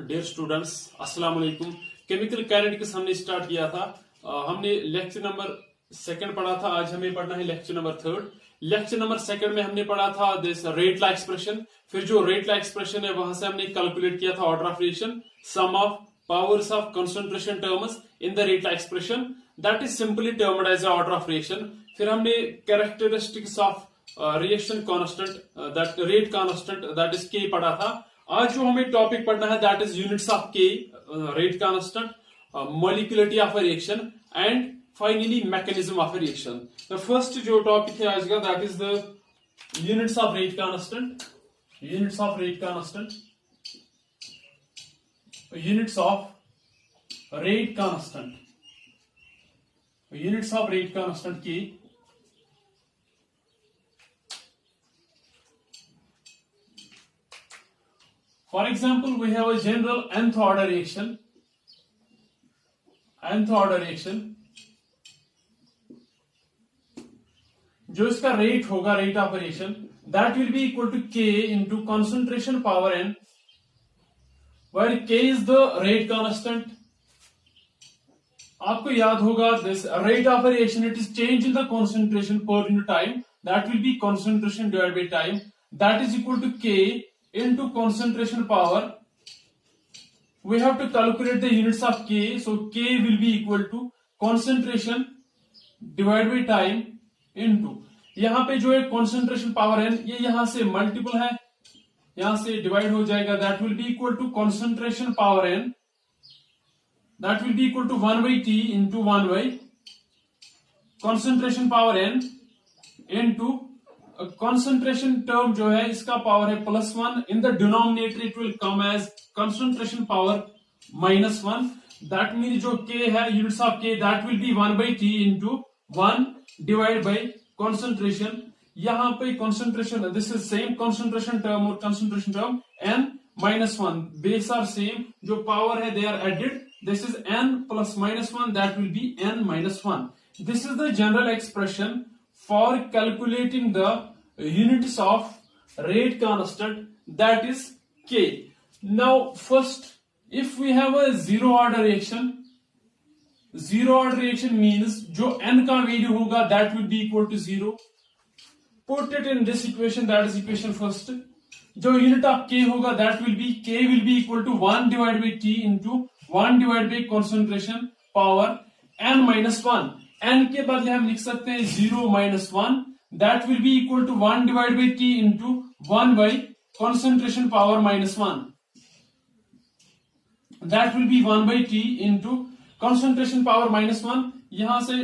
Dear students, अस्सलाम वालेकुम। Chemical kinetics हमने स्टार्ट किया था। हमने लेक्चर नंबर सेकंड पढ़ा था। आज हमें पढ़ना है lecture number third. Lecture number second में हमने पढ़ा था दिस रेट लॉ एक्सप्रेशन। फिर जो रेट लॉ एक्सप्रेशन है वहां से हमने कैलकुलेट किया था order of reaction, sum of powers of concentration terms in the rate law expression, that is simply termed as order of reaction. फिर हमने characteristics of reaction constant, that rate constant, that is K पढ़ा था। आज जो हमें topic पढ़ना है that is units of K, rate constant, molecularity of reaction and finally mechanism of reaction. The first जो टॉपिक है आज का that is the units of rate constant, units of rate constant, units of rate constant, units of rate constant की। For example, we have a general nth order reaction, nth order reaction, जो इसका rate होगा, rate of reaction, that will be equal to K into concentration power N, where K is the rate constant. आपको याद होगा this rate of reaction, it is change in the concentration per unit time, that will be concentration divide by time, that is equal to K into concentration power. We have to calculate the units of K, so K will be equal to concentration divided by time into, यहां पे जो है concentration power n, ये यहां से multiple है, यहां से डिवाइड हो जाएगा, that will be equal to concentration power n, that will be equal to 1 by T into 1 by concentration power n into concentration term जो है इसका पावर है +1, in the denominator it will come as concentration power -1, that mean जो k है, units of k, that will be 1 by T into 1 divide by concentration। यहां पे concentration, this is same concentration term और concentration term n -1, base are same, जो power है they are added, this is n plus -1, that will be n -1। This is the general expression for calculating the units of rate constant, that is K. Now first, if we have a zero order reaction, zero order reaction means जो n का value होगा that will be equal to 0. Put it in this equation, that is equation first. जो unit of K होगा that will be, K will be equal to 1 divided by T into 1 divided by concentration power n minus 1. n के बदले हम लिख सकते हैं 0 minus 1, that will be equal to 1 divided by T into 1 by concentration power -1, that will be 1 by T into concentration power -1, यहां से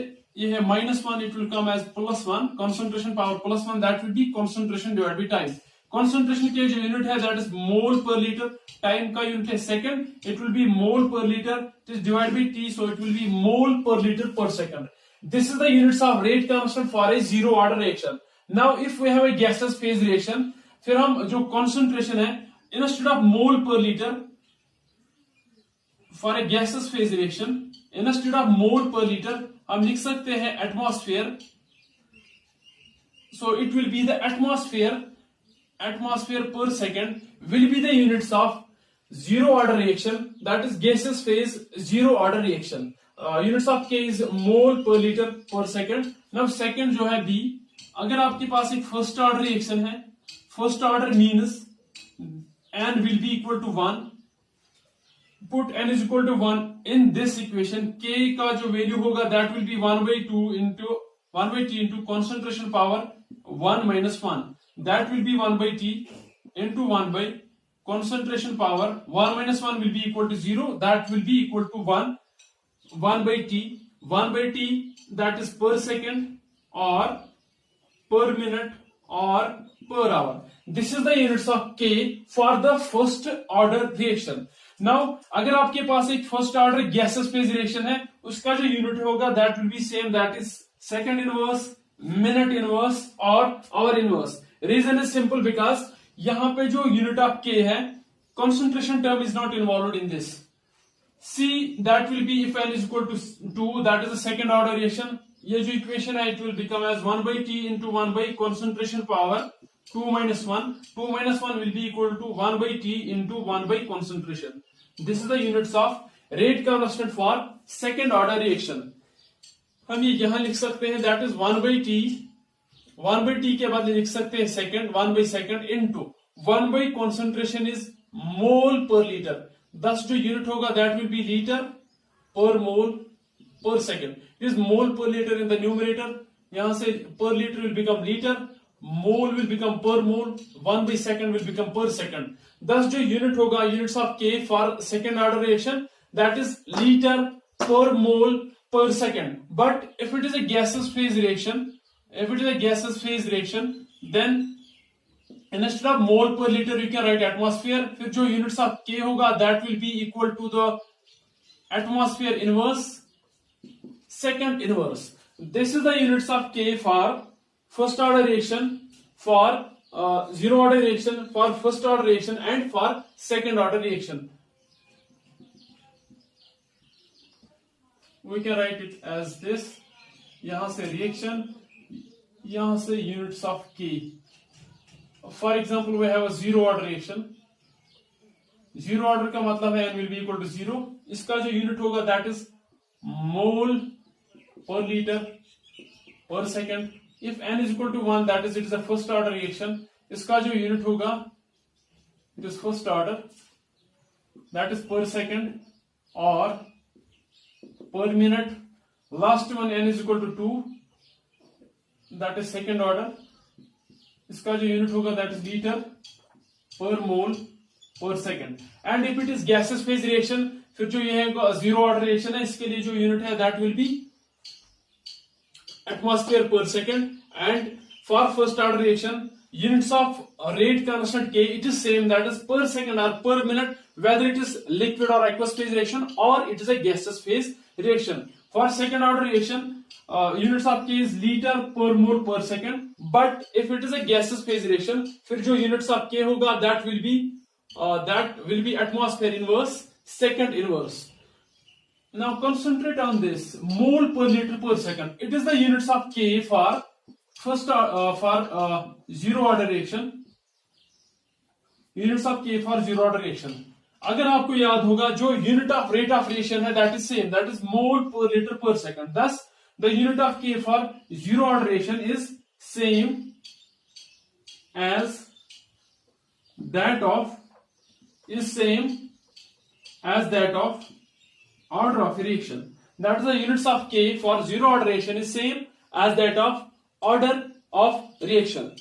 ये है -1, it will come as +1, concentration power +1, that will be concentration divided by time। concentration के जो unit है that is mole per liter, time का unit है second, it will be mole per liter, it is divided by T, so it will be mole per liter per second. This is the units of rate constant for a zero order reaction. Now if we have a gaseous phase reaction, फिर हम जो concentration है, instead of mole per liter, for a gaseous phase reaction, instead of mole per liter, हम लिख सकते हैं atmosphere. So it will be the atmosphere per second will be the units of zero order reaction, that is gaseous phase zero order reaction. Units of K is mole per liter per second. Now second जो है B, अगर आपके पास एक first order reaction है, first order means n will be equal to 1, put n is equal to 1 in this equation, K का जो value होगा that will be 1 by 2 into 1 by T into concentration power 1 minus 1, that will be 1 by T into 1 by concentration power 1 minus 1 will be equal to 0, that will be equal to 1 by T, 1 by T, that is per second or per minute or per hour. This is the units of K for the first order reaction. Now अगर आपके पास एक first order gaseous phase reaction है, उसका जो unit होगा that will be same, that is second inverse, minute inverse or hour inverse. Reason is simple because यहाँ पे जो unit of K है, concentration term is not involved in this. C, that will be if n is equal to 2, that is the second order reaction. ये जो equation है it will become as 1 by T into 1 by concentration power 2 minus 1. 2 minus 1 will be equal to 1 by T into 1 by concentration. This is the units of rate constant for second order reaction. हम ये यहां लिख सकते हैं that is 1/t. 1/t के बाद लिख सकते हैं second, 1/second into 1 by concentration is mole per liter. thus जो unit होगा that will be liter per mole per second. It is mole per liter in the numerator. यहां से per liter will become liter, mole will become per mole, 1/second will become per second. thus जो unit होगा units of K for second order reaction that is liter per mole per second. But if it is a gaseous phase reaction, then instead of mole per liter you can write atmosphere. फिर जो units of K होगा that will be equal to the atmosphere inverse, second inverse. This is the units of K for first order reaction, for zero order reaction, for first order reaction and for second order reaction. We can write it as this. यहां से reaction, यहां से units of K. For example, we have a zero order reaction. Zero order का मतलब है n will be equal to 0. इसका जो unit होगा that is mole per liter per second. If n is equal to 1, that is it is a first order reaction. इसका जो unit होगा it is first order, that is per second or per minute. Last one n is equal to 2, that is second order. इसका जो unit होगा that is liter per mole per second. And if it is gaseous phase reaction, फिर जो ये है zero order reaction है, इसके लिए जो यूनिट है that will be atmosphere per second. And for first order reaction, units of rate constant K, it is same, that is per second or per minute, whether it is liquid or aqueous phase reaction or it is a gaseous phase reaction. For second order reaction, units of K is liter per mole per second. But if it is a gaseous phase reaction, फिर जो units of K होगा that will be atmosphere inverse, second inverse. Now concentrate on this mole per liter per second. It is the units of K for first for zero order reaction. Units of K for zero order reaction. अगर आपको याद होगा जो unit of rate of reaction है that is same, that is mole per liter per second. Thus the unit of K for zero order reaction is same as that of order of reaction. That is the units of K for zero order reaction is same as that of order of reaction.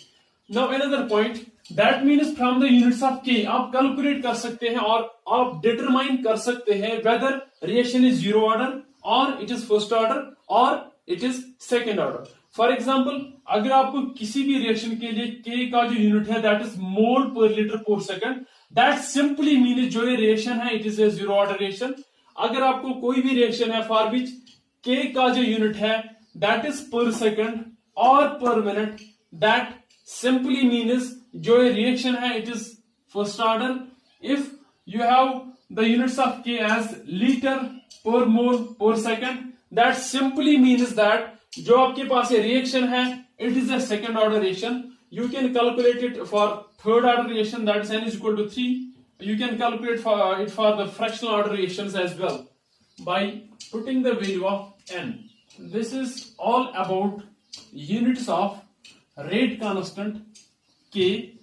Now another point, that means from the units of K आप calculate कर सकते हैं और आप determine कर सकते हैं whether reaction is zero order or it is first order or it is second order. For example, अगर आपको किसी भी reaction के लिए K का जो unit है that is mole per liter per second, that simply means जो ये reaction है it is a zero order reaction. अगर आपको कोई भी reaction है for which K का जो unit है that is per second or per minute, that simply means जो ये reaction है it is first order. If you have the units of K as liter per mole per second, that simply means that जो आपके पास ये reaction है it is a second order reaction. You can calculate it for third order reaction, that is n is equal to 3. You can calculate it for the fractional order reactions as well by putting the value of n. This is all about units of rate constant K.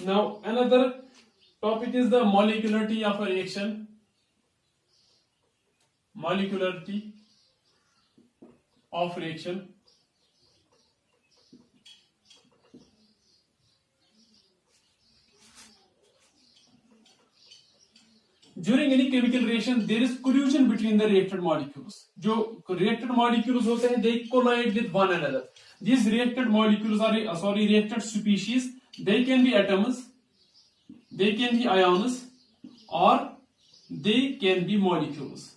Now another topic is the molecularity of a reaction. Molecularity of reaction. During any chemical reaction, there is collision between the reactant molecules. जो reactant molecules होते हैं, they collide with one another. These reactant molecules are reactant species. They can be atoms, they can be ions, or they can be molecules.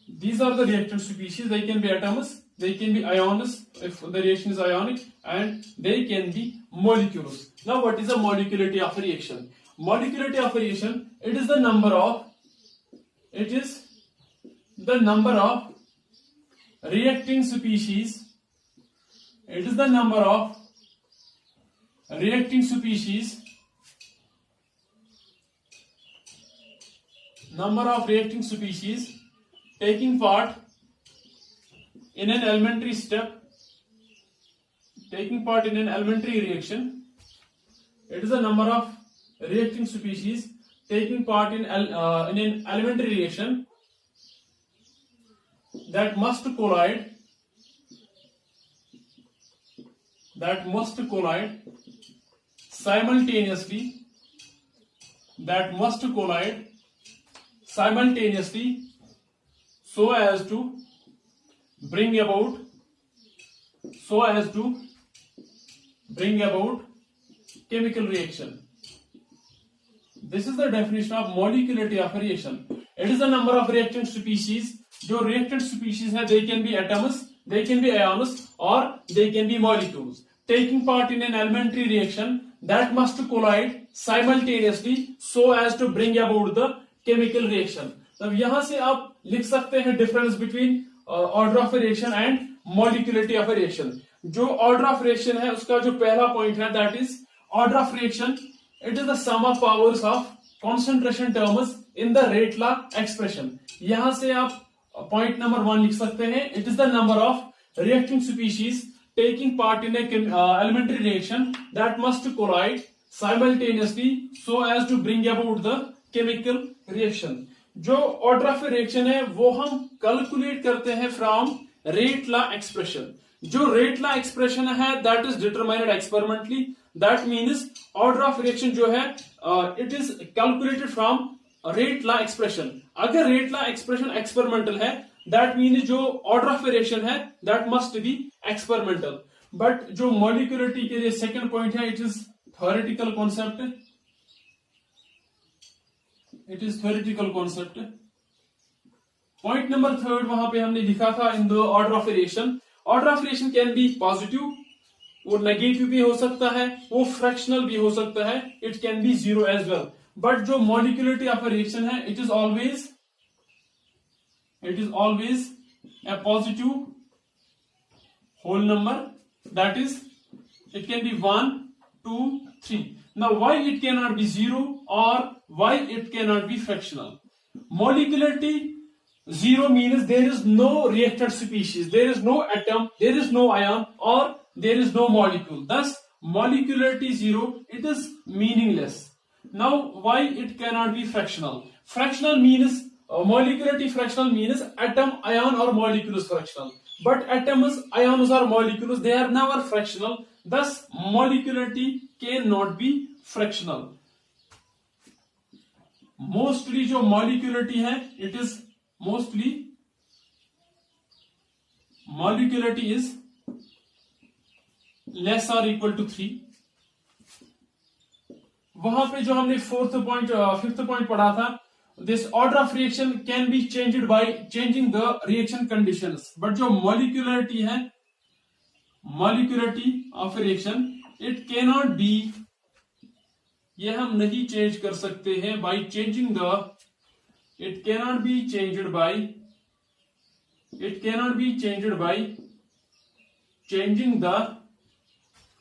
These are the reactant species. They can be atoms, they can be ions if the reaction is ionic, and they can be molecules. Now what is the molecularity of a reaction? Molecularity of a reaction, it is the number of reacting species It is the number of reacting species taking part in an elementary reaction. It is the number of reacting species taking part in an elementary reaction that must collide simultaneously so as to bring about chemical reaction. This is the definition of molecularity of a reaction. It is the number of reactant species. जो reactant species है, they can be atoms, they can be ions, or they can be molecules, taking part in an elementary reaction that must collide simultaneously so as to bring about the chemical reaction. अब यहां से आप लिख सकते हैं difference between order of a reaction and molecularity of a reaction. जो order of reaction है उसका जो पहला point है, that is order of reaction. It is the sum of powers of concentration terms in the rate law expression. यहां से आप point number 1 लिख सकते हैं. It is the number of reacting species taking part in a elementary reaction that must collide simultaneously so as to bring about the chemical reaction. जो order of a reaction है वो हम calculate करते हैं from rate law expression. जो rate law expression है that is determined experimentally. That means order of reaction जो है it is calculated from rate law expression. अगर rate law expression experimental है that means जो order of reaction है that must be experimental. But जो molecularity के लिए second point है, it is theoretical concept. Point number 3 वहां पे हमने लिखा था in the order of reaction. Order of reaction can be positive, वो नेगेटिव भी हो सकता है, वो फ्रैक्शनल भी हो सकता है, it can be zero as well. But जो मॉलिक्यूलरिटी ऑफ अ रिएक्शन है, it is always a positive whole number, that is it can be 1 2 3. Now why it cannot be 0 or why it cannot be fractional? Molecularity 0 means there is no reactant species, there is no atom, there is no ion, or there is no molecule. Thus molecularity 0, it is meaningless. Now why it cannot be fractional? Fractional means molecularity fractional means atom, ion, or molecule is fractional. But atoms, ions, or molecules, they are never fractional. Thus molecularity cannot be fractional. Mostly जो molecularity है, it is mostly molecularity is less or equal to 3. वहां पे जो हमने fifth point पढ़ा था, this order of reaction can be changed by changing the reaction conditions. But जो molecularity है, molecularity of a reaction, it cannot be, ये हम नहीं change कर सकते हैं by changing the, it cannot be changed by changing the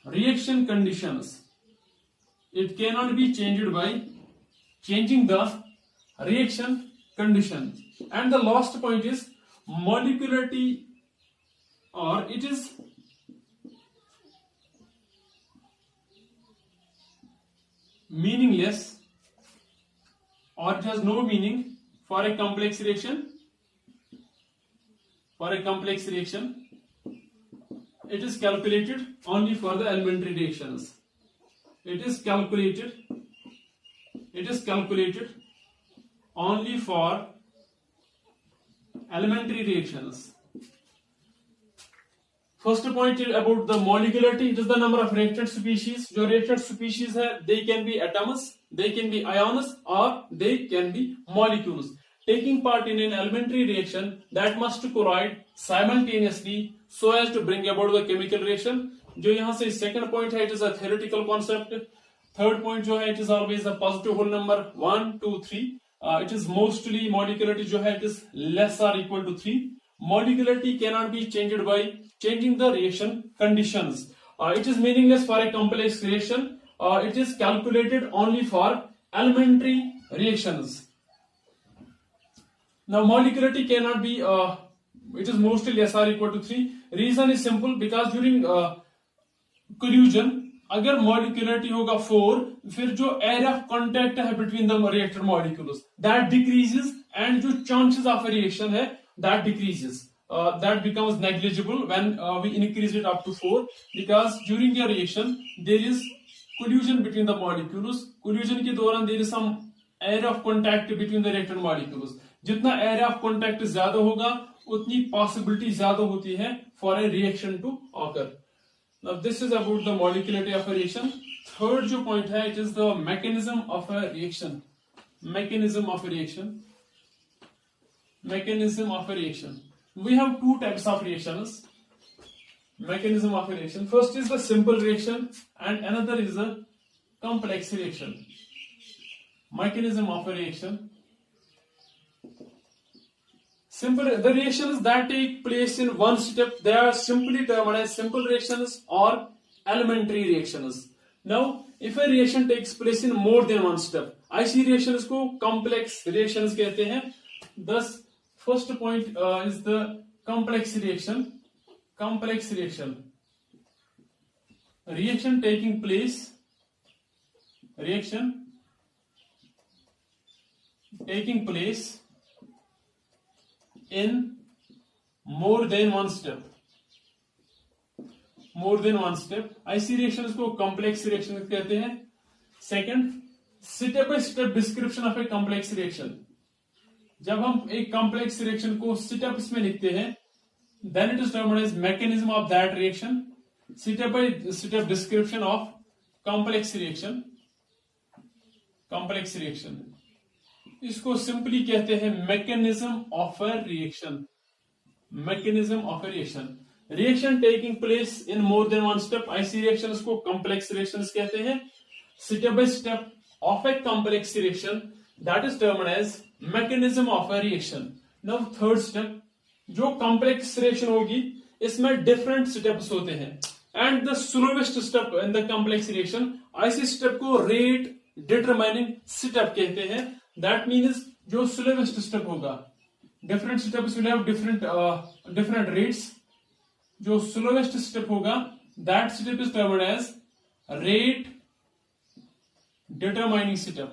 reaction conditions. It cannot be changed by changing the reaction conditions. And the last point is molecularity, or it is meaningless, or it has no meaning for a complex reaction. It is calculated only for the elementary reactions. It is calculated only for elementary reactions. First point about the molecularity, it is the number of reactant species. जो reactant species है, they can be atoms, they can be ions, or they can be molecules, taking part in an elementary reaction that must collide simultaneously so as to bring about the chemical reaction. जो यहाँ से second point है, it is a theoretical concept. Third point जो है, it is always a positive whole number 1 2 3. It is mostly molecularity जो है, it is less or equal to 3. molecularity cannot be changed by changing the reaction conditions. It is meaningless for a complex reaction. It is calculated only for elementary reactions. Now molecularity cannot be, it is mostly less or equal to 3. Reason is simple, because during collision अगर molecularity होगा 4, फिर जो area of contact है between the reactor molecules that decreases, and जो chances of a reaction है that decreases. That becomes negligible when we increase it up to 4, because during the reaction there is collision between the molecules. Collision के दौरान there is some area of contact between the reactor molecules. जितना area of contact ज्यादा होगा उतनी possibility ज्यादा होती है for a reaction to occur. Now this is about the molecularity of a reaction. Third जो point है, it is the mechanism of a reaction. Mechanism of a reaction. Mechanism of a reaction. We have two types of reactions. Mechanism of a reaction. First is the simple reaction and another is the complex reaction. Mechanism of a reaction. The reactions that take place in one step, they are simply termed as simple reactions or elementary reactions. Now, if a reaction takes place in more than one step, ऐसी reactions को complex reactions कहते हैं. Thus, first point is the complex reaction. Complex reaction. Reaction taking place. Reaction taking place in more than one step. More than one step. ऐसी reactions को complex reactions कहते हैं. Second, step by step description of a complex reaction. जब हम एक complex reaction को steps में लिखते हैं, then it is termed as mechanism of that reaction. Step by step description of complex reaction. Complex reaction. इसको सिंपली कहते हैं mechanism of a reaction. Mechanism of a reaction. Reaction taking place in more than one step, ऐसी reactions को complex reactions कहते हैं. Step by step of a complex reaction, that is termed as mechanism of a reaction. Now third step, जो complex reaction होगी इसमें different steps होते हैं, and the slowest step in the complex reaction, ऐसी step को rate determining step कहते हैं. That means जो slowest step होगा, different steps will have different rates. जो slowest step होगा, that step is termed as rate determining step.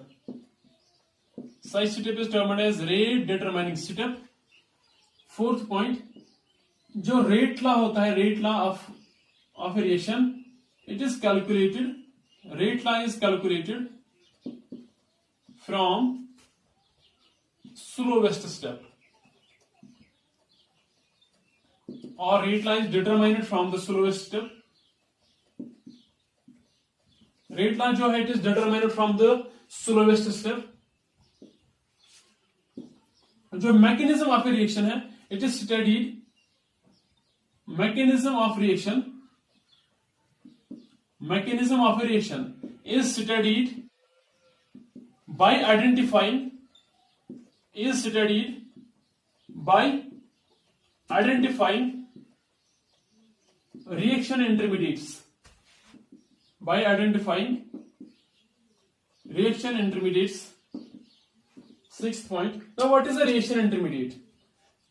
Such step is termed as rate determining step. Fourth point, जो rate law होता है, rate law of a reaction, it is calculated. Rate law is calculated from slowest step, or rate law is determined from the slowest step. Rate law जो है, it is determined from the slowest step. जो mechanism of a reaction है, it is studied. Mechanism of reaction. Mechanism of a reaction is studied by identifying reaction intermediates. By identifying reaction intermediates. Sixth point. Now, what is a reaction intermediate?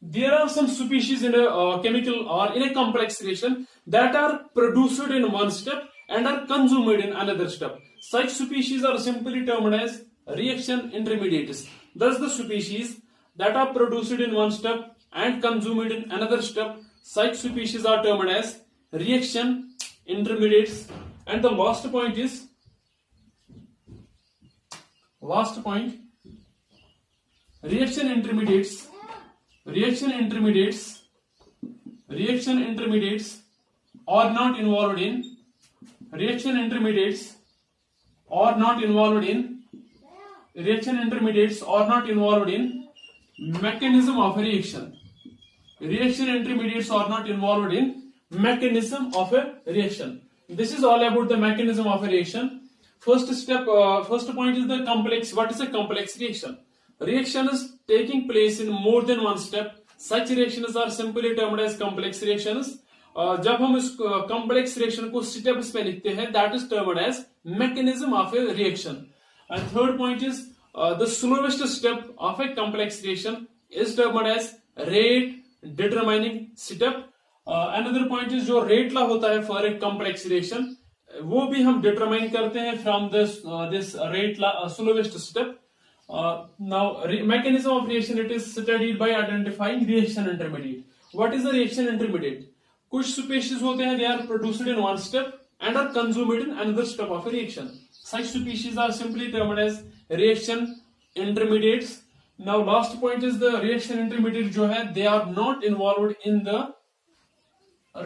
There are some species in a chemical or in a complex reaction that are produced in one step and are consumed in another step. Such species are simply termed as reaction intermediates. Thus, the species that are produced in one step and consumed in another step, such species are termed as reaction intermediates. And the last point is, reaction intermediates are not involved in reaction intermediates are not involved in mechanism of a reaction. Reaction intermediates are not involved in mechanism of a reaction. This is all about the mechanism of a reaction. First point is the complex. What is a complex reaction? Reaction is taking place in more than one step. Such reactions are simply termed as complex reactions. जब हम इस complex reaction को steps में लिखते हैं, that is termed as mechanism of a reaction. And third point is the slowest step of a complex reaction is termed as rate determining step. Another point is जो rate law होता है for a complex reaction, वो भी हम determine करते हैं from this rate law slowest step. Now mechanism of reaction, it is studied by identifying reaction intermediate. What is the reaction intermediate? कुछ species होते हैं, they are produced in one step and are consumed in another step of a reaction. Such species are simply termed as reaction intermediates. Now last point is the reaction intermediate जो है, they are not involved in the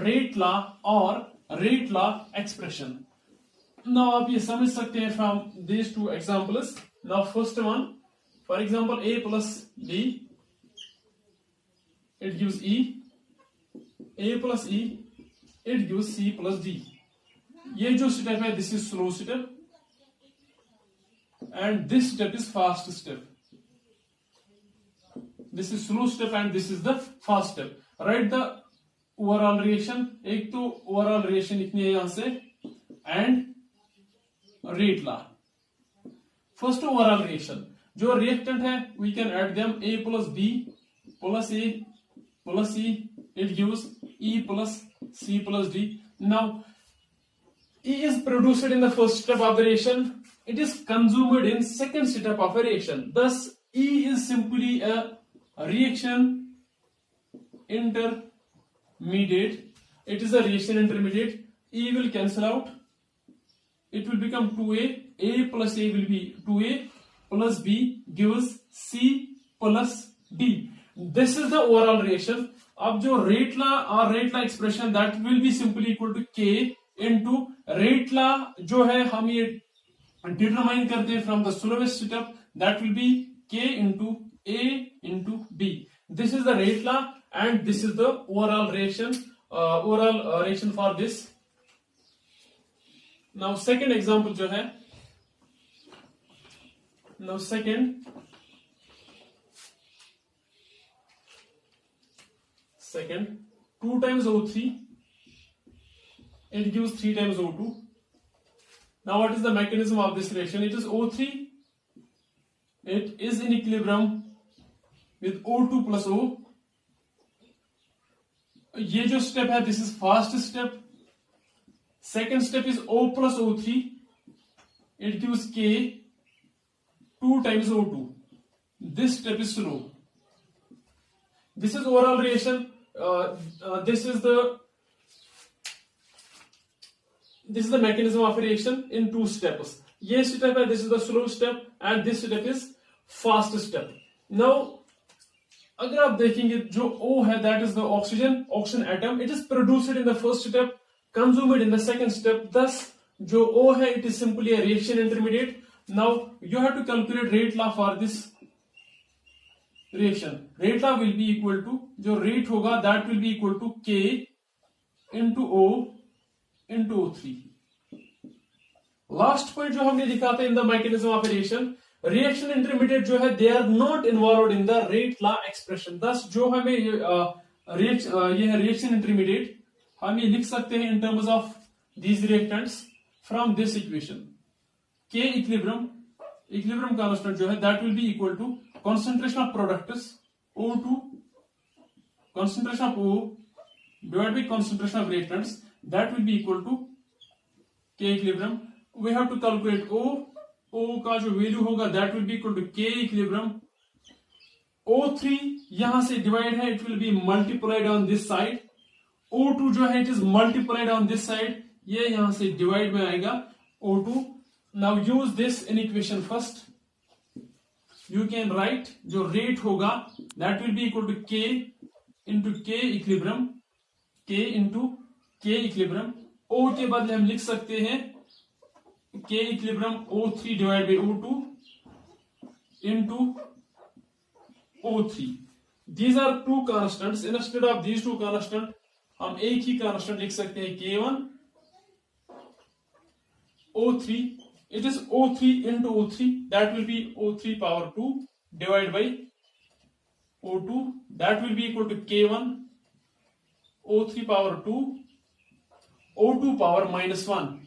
rate law or rate law expression. Now आप ये समझ सकते हैं from these two examples. Now first one, for example, A plus B, it gives E. A plus E, it gives C plus D. ये जो step है, this is slow step, and this step is fast step. This is slow step and this is the fast step. Write the overall reaction. एक तो overall reaction लिखनी है यहां से, and rate law. First overall reaction, जो reactant है, we can add them. A plus B plus A plus C, it gives E plus C plus D. Now E is produced in the first step of the reaction, it is consumed in second step of a reaction. Thus E is simply a reaction intermediate. It is a reaction intermediate. E will cancel out, it will become 2A. A plus A will be 2A plus B gives C plus D. This is the overall reaction. अब जो rate law और rate law expression, that will be simply equal to K into rate law जो है हम ये determine करते हैं from the slowest step, that will be K into A into B. This is the rate law and this is the overall reaction, reaction for this. Now second example जो है, now second 2 times O3, it gives 3 times O2. Now what is the mechanism of this reaction? It is O3, it is in equilibrium with O2 plus O. ये जो step है, this is fast step. Second step is O plus O3, it gives K 2 times O2. This step is slow. This is overall reaction. This is the mechanism of a reaction in 2 steps. ये step है, this is the slow step and this step is fast step. Now अगर आप देखेंगे जो O है, that is the oxygen atom, it is produced in the first step, consumed in the second step. Thus जो O है, it is simply a reaction intermediate. Now you have to calculate rate law for this reaction. Rate law will be equal to, जो rate होगा, that will be equal to K into O into O3. Last point जो हमने दिखा था in the mechanism of a reaction intermediate जो है, they are not involved in the rate law expression. Thus जो हमें ये है reaction intermediate, हम ये लिख सकते हैं in terms of these reactants from this equation. K equilibrium constant जो है, that will be equal to concentration of products O2, concentration of O divided by concentration of reactants, that will be equal to K equilibrium. We have to calculate O का जो value होगा, that will be equal to K equilibrium. O3 यहां से divide है, it will be multiplied on this side. O2 जो है, it is multiplied on this side, ये यहां से डिवाइड में आएगा O2. Now use this in equation first. You can write जो rate होगा, that will be equal to K into K equilibrium, K into K equilibrium. O के बदले हम लिख सकते हैं K equilibrium O3 divided by O2 into O3. These are 2 constants. Instead of these 2 constants, हम एक ही constant लिख सकते हैं K1 O3. It is O3 into O3, that will be O3 power 2 divided by O2, that will be equal to K1 O3 power 2 O2 power minus 1.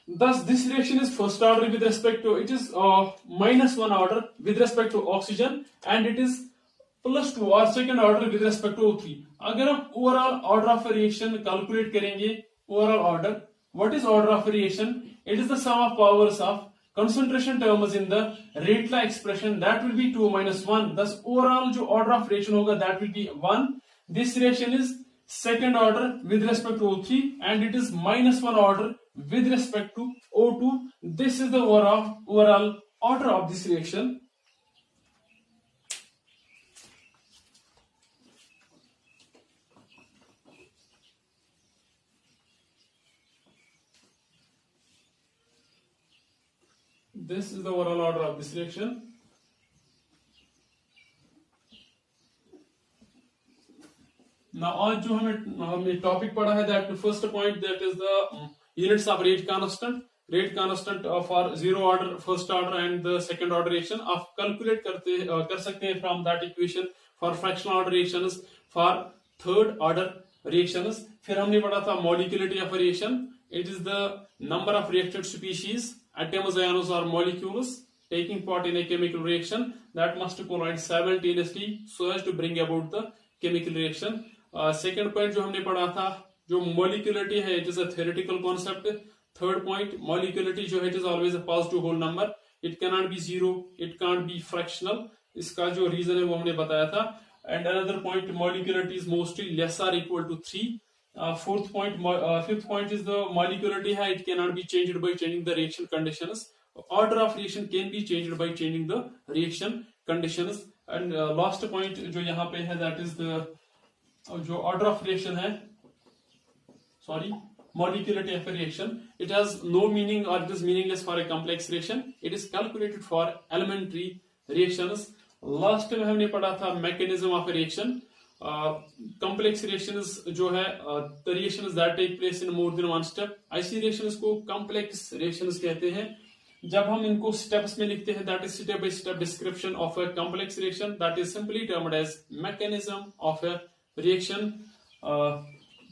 Thus, this reaction is first order with respect to, it is minus 1 order with respect to oxygen, and it is plus 2 or second order with respect to O3. अगर हम overall order of a reaction calculate करेंगे, overall order, what is order of a reaction? It is the sum of powers of concentration terms in the rate law expression, that will be 2 minus 1. Thus, overall जो order of reaction होगा, that will be 1. This reaction is second order with respect to O3, and it is minus 1 order with respect to O2. This is the overall order of this reaction. This is the overall order of this reaction. Now, आज जो हमने topic पढ़ा है, that first point, that is the units of rate constant for zero order, first order and the second order reaction. आप calculate कर सकते हैं from that equation for fractional order reactions, for third order reactions. फिर हमने पढ़ा था molecularity of a reaction. It is the number of reacted species, atoms, ions or molecules taking part in a chemical reaction that must collide simultaneously so as to bring about the chemical reaction. Second point जो हमने पढ़ा था, जो molecularity है, it is a theoretical concept. Third point, molecularity जो है, it is always a positive whole number. It cannot be zero, it can't be fractional. इसका जो reason है वो हमने बताया था. And another point, molecularity is mostly less or equal to 3. Fifth point is the molecularity है, it cannot be changed by changing the reaction conditions. Order of reaction can be changed by changing the reaction conditions. And last point जो यहाँ पे है, that is the जो order of reaction है, molecularity of a reaction, it has no meaning or it is meaningless for a complex reaction. It is calculated for elementary reactions. Last में हमने पढ़ा था mechanism of a reaction. Complex reactions जो है, the reactions that take place in more than one step. ऐसी reactions को complex reactions कहते हैं. जब हम इनको steps में लिखते हैं, that is step by step description of a complex reaction, that is simply termed as mechanism of a reaction.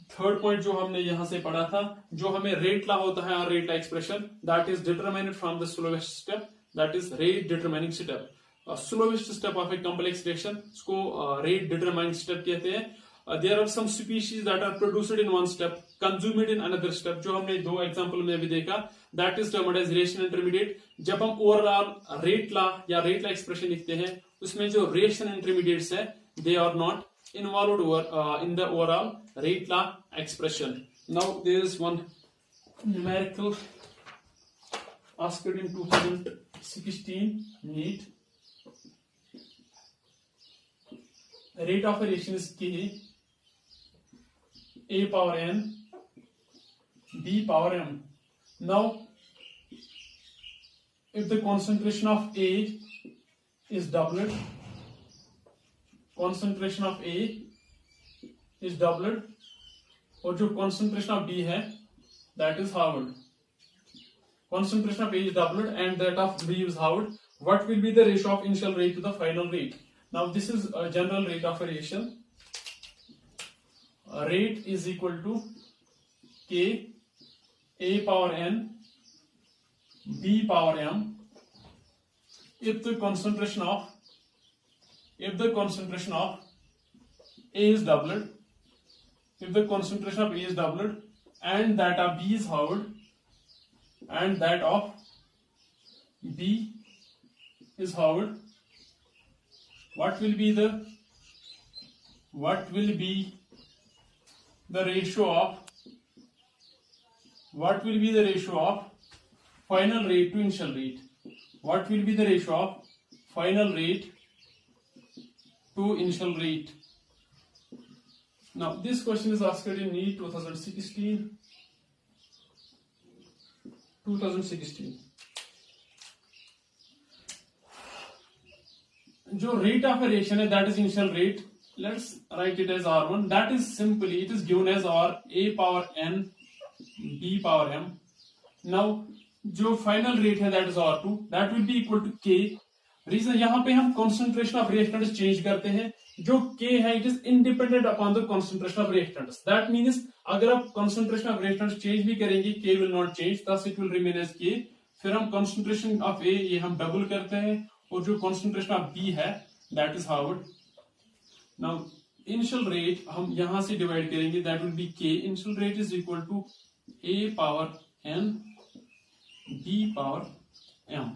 Third point जो हमने यहां से पढ़ा था, जो हमें रेट ला होता है और rate law expression, that is determined from the slowest step, that is rate determining step. Slowest step of a complex reaction, इसको रेट डिटरमाइनिंग स्टेप कहते हैं. There are some species that are produced in one step, consumed in another step, जो हमने दो example में भी देखा, that is termed as reaction intermediate. जब हम ओवरऑल रेट ला या रेट ला एक्सप्रेशन लिखते हैं, उसमें जो रिएक्शन इंटरमीडिएट्स है, they are not involved in the overall rate law expression. Now there is one numerical asked in 2016 NEET. Rate of a reaction is K, A power N, B power M. Now, if the concentration of A is doubled, concentration of A is doubled, और जो concentration of B है, that is halved. Concentration of A is doubled and that of B is halved. What will be the ratio of initial rate to the final rate? Now this is a general rate of a reaction. Rate is equal to K, A power N, B power M. If the concentration of A is doubled, and that of B is halved, and that of B is halved, what will be the ratio of final rate to initial rate? What will be the ratio of final rate to initial rate? Now this question is asked in NEET 2016. जो rate of a reaction है, that is initial rate. Let's write it as R1. That is simply, it is given as R, A power N, B power M. Now जो final rate है, that is R2. That will be equal to K. Reason यहाँ पे हम concentration of reactants change करते हैं, जो K है it is independent upon the concentration of reactants. That means अगर आप कॉन्सेंट्रेशन ऑफ रिएक्टेंट्स चेंज भी करेंगे K will not change, thus it will remain as K। फिर हम कॉन्सेंट्रेशन ऑफ A ये हम डबल करते हैं, और जो कॉन्सेंट्रेशन ऑफ B है that is how it. Now initial rate हम यहां से डिवाइड करेंगे, that will be K initial rate is equal to A power n B power m।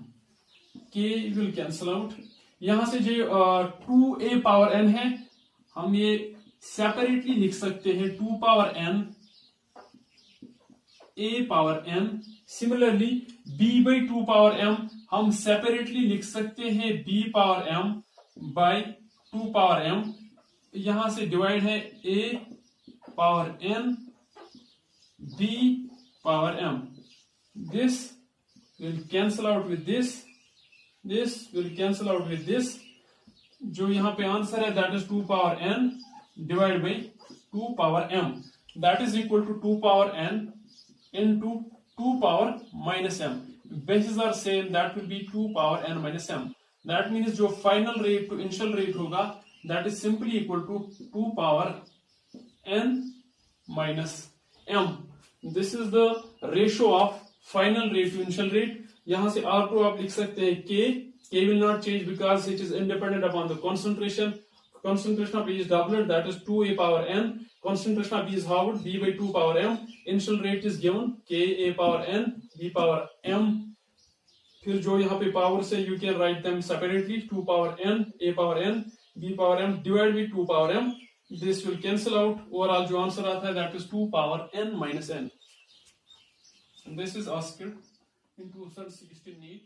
K will cancel out। यहां से जो 2a पावर n है हम ये सेपरेटली लिख सकते हैं 2 power n a power n। Similarly b by 2 power m हम सेपरेटली लिख सकते हैं b power m by 2 power m। यहां से डिवाइड है a power n b power m। This will cancel out with this, this will cancel out with this। जो यहाँ पे आंसर है that is 2 power n divide by 2 power m, that is equal to 2 power n into 2 power minus m। Basis are same, that will be 2 power n minus m। That means जो final rate to initial rate होगा that is simply equal to 2 power n minus m। This is the ratio of final rate to initial rate. यहां से R2 आप लिख सकते हैं K will not change because it is independent upon the concentration। Concentration of A is doublet, that is 2a power n। Concentration of B is halved, B by 2 power m। Initial rate is given K a power n B power m। फिर जो यहाँ पे power से you can write them separately, 2 power n a power n B power m divided by 2 power m। This will cancel out। Overall जो answer आता है that is 2 power n minus n। This is asked in 2016 NEET।